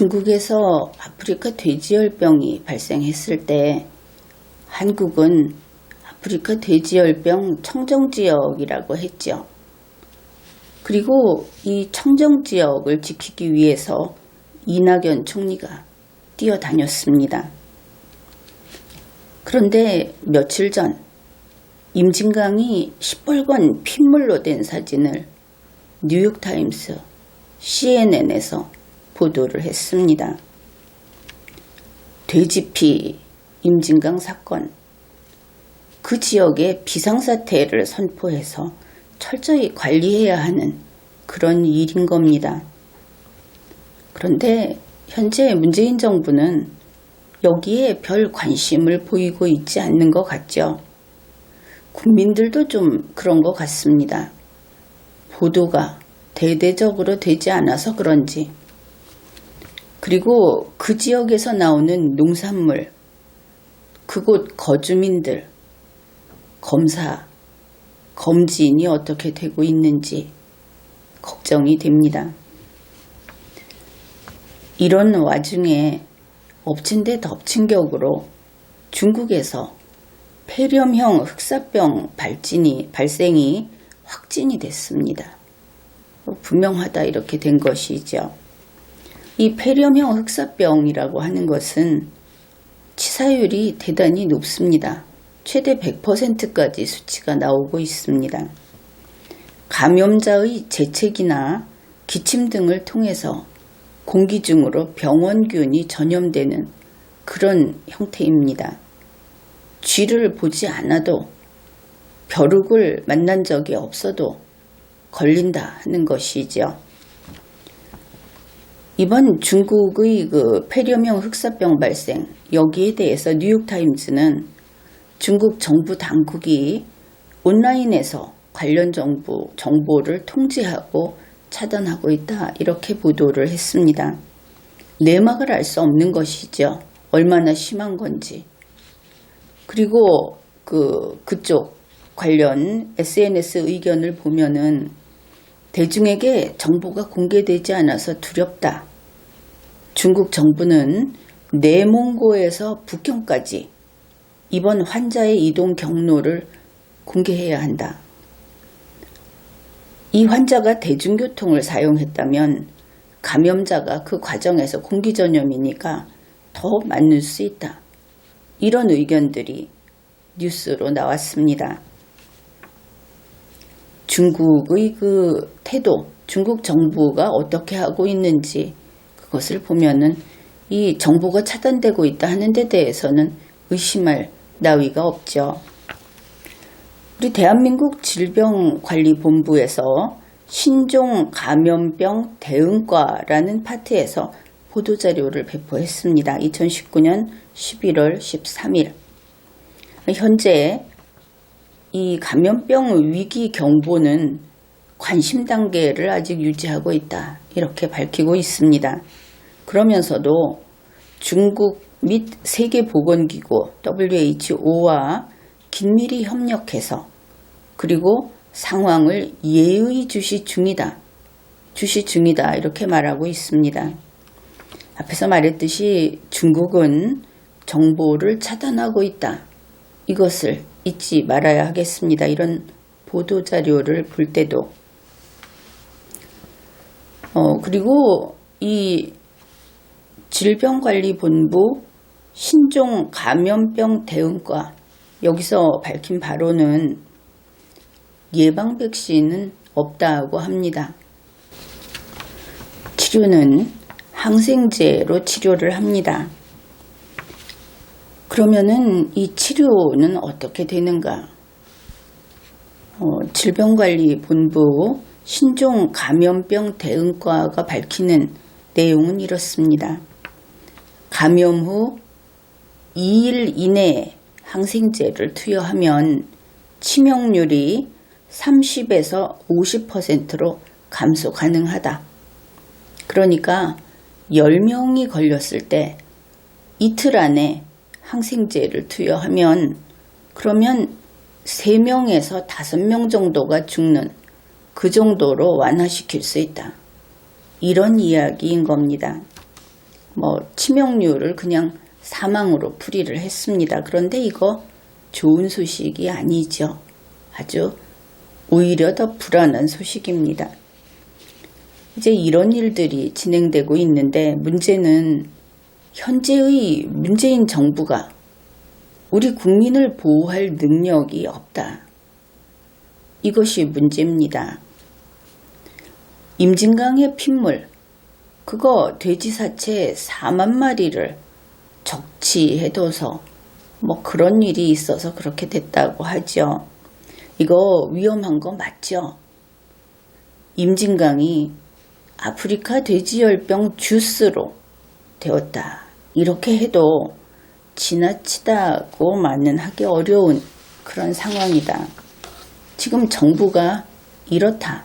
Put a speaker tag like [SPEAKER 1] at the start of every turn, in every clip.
[SPEAKER 1] 중국에서 아프리카 돼지열병이 발생했을 때 한국은 아프리카 돼지열병 청정지역이라고 했죠. 그리고 이 청정지역을 지키기 위해서 이낙연 총리가 뛰어다녔습니다. 그런데 며칠 전 임진강이 시뻘건 핏물로 된 사진을 뉴욕타임스, CNN에서 보도를 했습니다. 돼지피 임진강 사건, 그 지역에 비상사태를 선포해서 철저히 관리해야 하는 그런 일인 겁니다. 그런데 현재 문재인 정부는 여기에 별 관심을 보이고 있지 않는 것 같죠. 국민들도 좀 그런 것 같습니다. 보도가 대대적으로 되지 않아서 그런지, 그리고 그 지역에서 나오는 농산물, 그곳 거주민들, 검사, 검진이 어떻게 되고 있는지 걱정이 됩니다. 이런 와중에 엎친 데 덮친 격으로 중국에서 폐렴형 흑사병 발생이 확진이 됐습니다. 분명하다 이렇게 된 것이죠. 이 폐렴형 흑사병이라고 하는 것은 치사율이 대단히 높습니다. 최대 100%까지 수치가 나오고 있습니다. 감염자의 재채기나 기침 등을 통해서 공기 중으로 병원균이 전염되는 그런 형태입니다. 쥐를 보지 않아도, 벼룩을 만난 적이 없어도 걸린다 하는 것이죠. 이번 중국의 그 폐렴형 흑사병 발생, 여기에 대해서 뉴욕타임즈는 중국 정부 당국이 온라인에서 관련 정보를 통제하고 차단하고 있다, 이렇게 보도를 했습니다. 내막을 알 수 없는 것이죠. 얼마나 심한 건지. 그리고 그쪽 관련 SNS 의견을 보면은 대중에게 정보가 공개되지 않아서 두렵다. 중국 정부는 내몽고에서 북경까지 이번 환자의 이동 경로를 공개해야 한다. 이 환자가 대중교통을 사용했다면 감염자가 그 과정에서 공기전염이니까 더 많을 수 있다. 이런 의견들이 뉴스로 나왔습니다. 중국의 그 태도, 중국 정부가 어떻게 하고 있는지 그것을 보면은 이 정보가 차단되고 있다 하는 데 대해서는 의심할 나위가 없죠. 우리 대한민국 질병관리본부에서 신종감염병 대응과라는 파트에서 보도자료를 배포했습니다. 2019년 11월 13일. 현재 이 감염병 위기 경보는 관심 단계를 아직 유지하고 있다, 이렇게 밝히고 있습니다. 그러면서도 중국 및 세계보건기구 WHO와 긴밀히 협력해서, 그리고 상황을 예의주시 중이다 이렇게 말하고 있습니다. 앞에서 말했듯이 중국은 정보를 차단하고 있다, 이것을 잊지 말아야 하겠습니다. 이런 보도자료를 볼 때도. 그리고 이 질병관리본부 신종감염병 대응과, 여기서 밝힌 바로는 예방 백신은 없다고 합니다. 치료는 항생제로 치료를 합니다. 그러면은 이 치료는 어떻게 되는가? 질병관리본부 신종감염병 대응과가 밝히는 내용은 이렇습니다. 감염 후 2일 이내에 항생제를 투여하면 치명률이 30에서 50%로 감소 가능하다. 그러니까 10명이 걸렸을 때 이틀 안에 항생제를 투여하면, 그러면 3명에서 5명 정도가 죽는 그 정도로 완화시킬 수 있다. 이런 이야기인 겁니다. 치명률을 그냥 사망으로 풀이를 했습니다. 그런데 이거 좋은 소식이 아니죠. 아주 오히려 더 불안한 소식입니다. 이제 이런 일들이 진행되고 있는데 문제는 현재의 문재인 정부가 우리 국민을 보호할 능력이 없다. 이것이 문제입니다. 임진강의 핏물, 그거 돼지 사체 4만 마리를 적치해둬서 그런 일이 있어서 그렇게 됐다고 하죠. 이거 위험한 거 맞죠? 임진강이 아프리카 돼지열병 주스로 되었다. 이렇게 해도 지나치다고만은 하기 어려운 그런 상황이다. 지금 정부가 이렇다.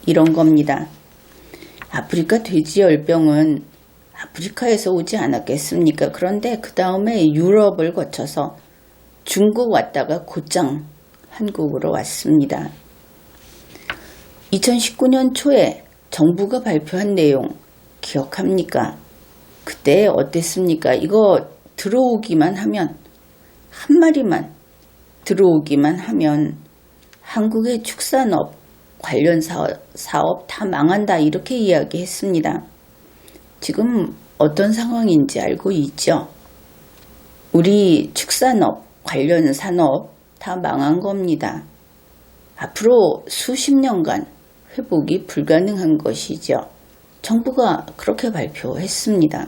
[SPEAKER 1] 이런 겁니다. 아프리카 돼지열병은 아프리카에서 오지 않았겠습니까? 그런데 그 다음에 유럽을 거쳐서 중국 왔다가 곧장 한국으로 왔습니다. 2019년 초에 정부가 발표한 내용 기억합니까? 그때 어땠습니까? 이거 들어오기만 하면, 한 마리만 들어오기만 하면 한국의 축산업 관련 사업 다 망한다, 이렇게 이야기했습니다. 지금 어떤 상황인지 알고 있죠? 우리 축산업 관련 산업 다 망한 겁니다. 앞으로 수십 년간 회복이 불가능한 것이죠. 정부가 그렇게 발표했습니다.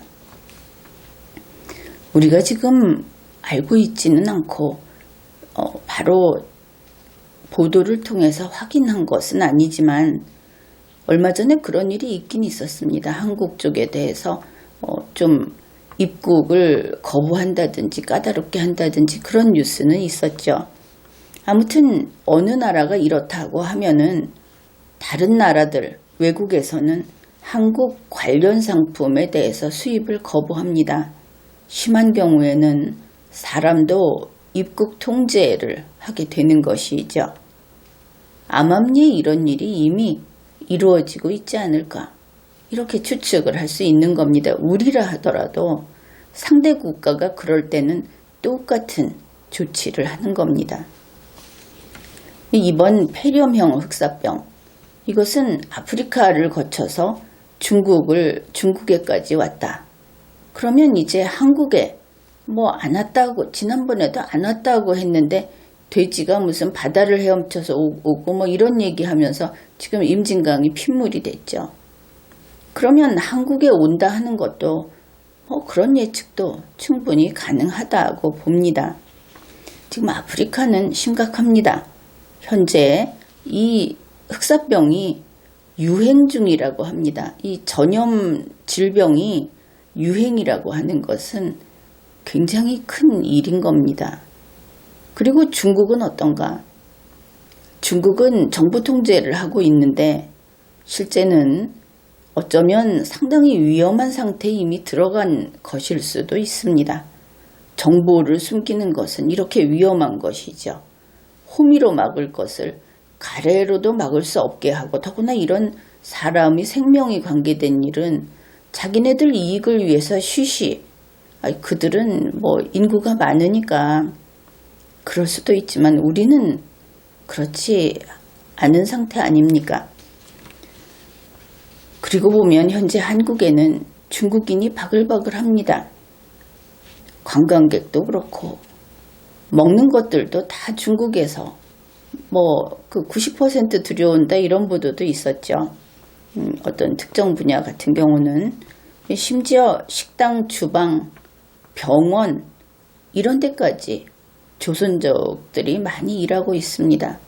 [SPEAKER 1] 우리가 지금 알고 있지는 않고 바로 보도를 통해서 확인한 것은 아니지만 얼마 전에 그런 일이 있긴 있었습니다. 한국 쪽에 대해서 좀 입국을 거부한다든지 까다롭게 한다든지 그런 뉴스는 있었죠. 아무튼 어느 나라가 이렇다고 하면은 다른 나라들, 외국에서는 한국 관련 상품에 대해서 수입을 거부합니다. 심한 경우에는 사람도 입국 통제를 하게 되는 것이죠. 암암리에 이런 일이 이미 이루어지고 있지 않을까, 이렇게 추측을 할 수 있는 겁니다. 우리라 하더라도 상대 국가가 그럴 때는 똑같은 조치를 하는 겁니다. 이번 폐렴형 흑사병, 이것은 아프리카를 거쳐서 중국에까지 왔다. 그러면 이제 한국에 안 왔다고, 지난번에도 안 왔다고 했는데 돼지가 무슨 바다를 헤엄쳐서 오고 이런 얘기하면서 지금 임진강이 핏물이 됐죠. 그러면 한국에 온다 하는 것도 그런 예측도 충분히 가능하다고 봅니다. 지금 아프리카는 심각합니다. 현재 이 흑사병이 유행 중이라고 합니다. 이 전염 질병이 유행이라고 하는 것은 굉장히 큰 일인 겁니다. 그리고 중국은 어떤가? 중국은 정부 통제를 하고 있는데 실제는 어쩌면 상당히 위험한 상태에 이미 들어간 것일 수도 있습니다. 정보를 숨기는 것은 이렇게 위험한 것이죠. 호미로 막을 것을 가래로도 막을 수 없게 하고, 더구나 이런 사람이 생명이 관계된 일은 자기네들 이익을 위해서 그들은 인구가 많으니까 그럴 수도 있지만 우리는 그렇지 않은 상태 아닙니까? 그리고 보면 현재 한국에는 중국인이 바글바글합니다. 관광객도 그렇고 먹는 것들도 다 중국에서 90% 들여온다, 이런 보도도 있었죠. 어떤 특정 분야 같은 경우는 심지어 식당, 주방, 병원 이런 데까지 조선족들이 많이 일하고 있습니다.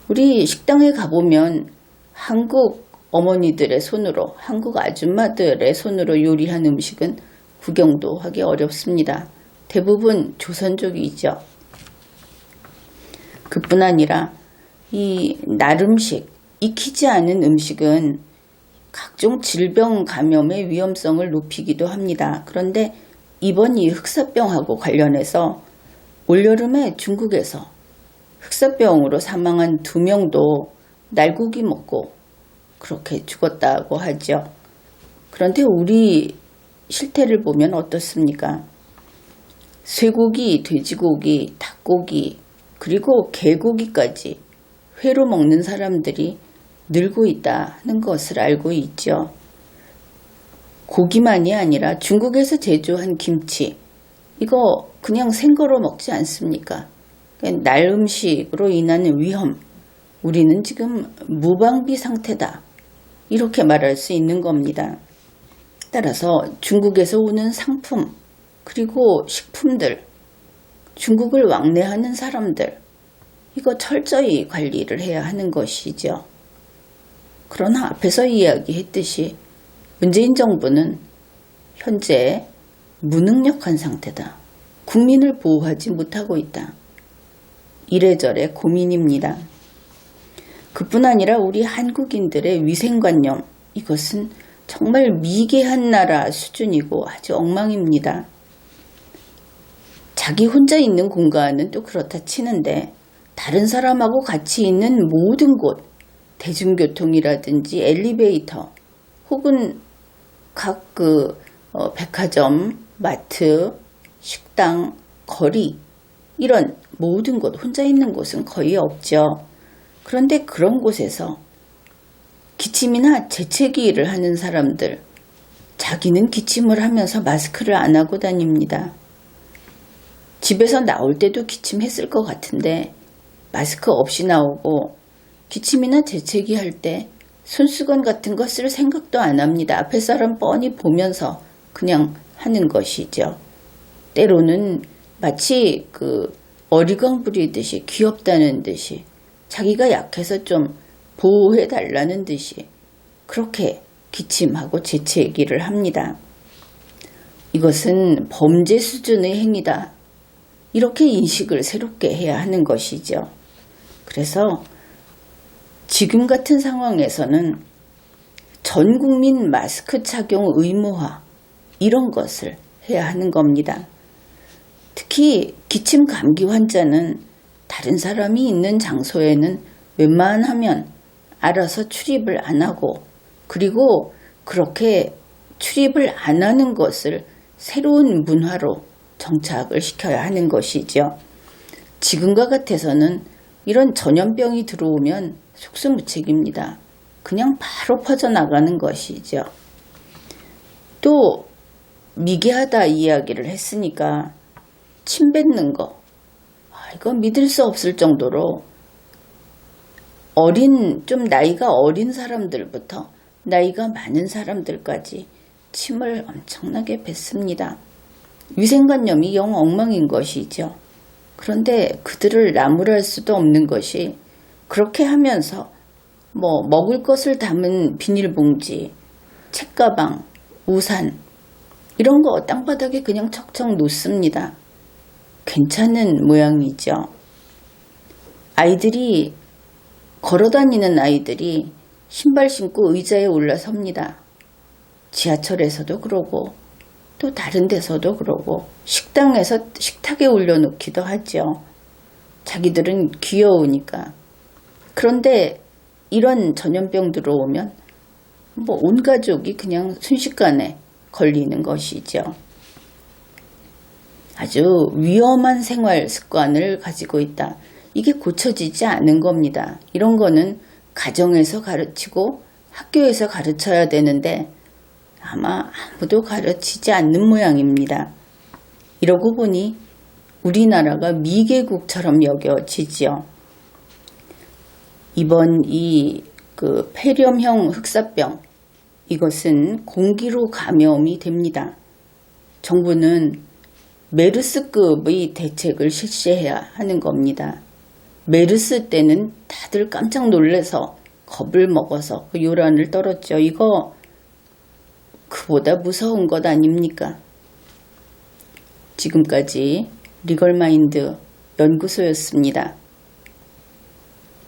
[SPEAKER 1] 우리 식당에 가보면 한국 어머니들의 손으로, 한국 아줌마들의 손으로 요리한 음식은 구경도 하기 어렵습니다. 대부분 조선족이죠. 그뿐 아니라 이 날음식, 익히지 않은 음식은 각종 질병 감염의 위험성을 높이기도 합니다. 그런데 이번 이 흑사병하고 관련해서 올여름에 중국에서 흑사병으로 사망한 2명도 날고기 먹고 그렇게 죽었다고 하죠. 그런데 우리 실태를 보면 어떻습니까? 쇠고기, 돼지고기, 닭고기, 그리고 개고기까지 회로 먹는 사람들이 늘고 있다는 것을 알고 있죠. 고기만이 아니라 중국에서 제조한 김치, 이거 그냥 생거로 먹지 않습니까? 날 음식으로 인한 위험, 우리는 지금 무방비 상태다, 이렇게 말할 수 있는 겁니다. 따라서 중국에서 오는 상품, 그리고 식품들, 중국을 왕래하는 사람들, 이거 철저히 관리를 해야 하는 것이죠. 그러나 앞에서 이야기했듯이 문재인 정부는 현재 무능력한 상태다. 국민을 보호하지 못하고 있다. 이래저래 고민입니다. 그뿐 아니라 우리 한국인들의 위생관념, 이것은 정말 미개한 나라 수준이고 아주 엉망입니다. 자기 혼자 있는 공간은 또 그렇다 치는데 다른 사람하고 같이 있는 모든 곳, 대중교통이라든지 엘리베이터, 혹은 각 백화점, 마트, 식당, 거리, 이런 모든 곳, 혼자 있는 곳은 거의 없죠. 그런데 그런 곳에서 기침이나 재채기를 하는 사람들, 자기는 기침을 하면서 마스크를 안 하고 다닙니다. 집에서 나올 때도 기침했을 것 같은데 마스크 없이 나오고, 기침이나 재채기 할 때 손수건 같은 거 쓸 생각도 안 합니다. 앞에 사람 뻔히 보면서 그냥 하는 것이죠. 때로는 마치 어리광 부리듯이, 귀엽다는 듯이, 자기가 약해서 좀 보호해달라는 듯이 그렇게 기침하고 재채기를 합니다. 이것은 범죄 수준의 행위다, 이렇게 인식을 새롭게 해야 하는 것이죠. 그래서 지금 같은 상황에서는 전 국민 마스크 착용 의무화, 이런 것을 해야 하는 겁니다. 특히 기침 감기 환자는 다른 사람이 있는 장소에는 웬만하면 알아서 출입을 안 하고, 그리고 그렇게 출입을 안 하는 것을 새로운 문화로 정착을 시켜야 하는 것이죠. 지금과 같아서는 이런 전염병이 들어오면 속수무책입니다. 그냥 바로 퍼져나가는 것이죠. 또 미개하다 이야기를 했으니까 침 뱉는 거, 이건 믿을 수 없을 정도로 좀 나이가 어린 사람들부터 나이가 많은 사람들까지 침을 엄청나게 뱉습니다. 위생관념이 영 엉망인 것이죠. 그런데 그들을 나무랄 수도 없는 것이, 그렇게 하면서 먹을 것을 담은 비닐봉지, 책가방, 우산, 이런 거 땅바닥에 그냥 척척 놓습니다. 괜찮은 모양이죠. 걸어다니는 아이들이 신발 신고 의자에 올라섭니다. 지하철에서도 그러고, 또 다른 데서도 그러고, 식당에서 식탁에 올려놓기도 하죠. 자기들은 귀여우니까. 그런데 이런 전염병 들어오면 온 가족이 그냥 순식간에 걸리는 것이죠. 아주 위험한 생활 습관을 가지고 있다. 이게 고쳐지지 않은 겁니다. 이런 거는 가정에서 가르치고 학교에서 가르쳐야 되는데 아마 아무도 가르치지 않는 모양입니다. 이러고 보니 우리나라가 미개국처럼 여겨지지요. 이번 폐렴형 흑사병, 이것은 공기로 감염이 됩니다. 정부는 메르스급의 대책을 실시해야 하는 겁니다. 메르스 때는 다들 깜짝 놀라서 겁을 먹어서 요란을 떨었죠. 이거 그보다 무서운 것 아닙니까? 지금까지 리걸마인드 연구소였습니다.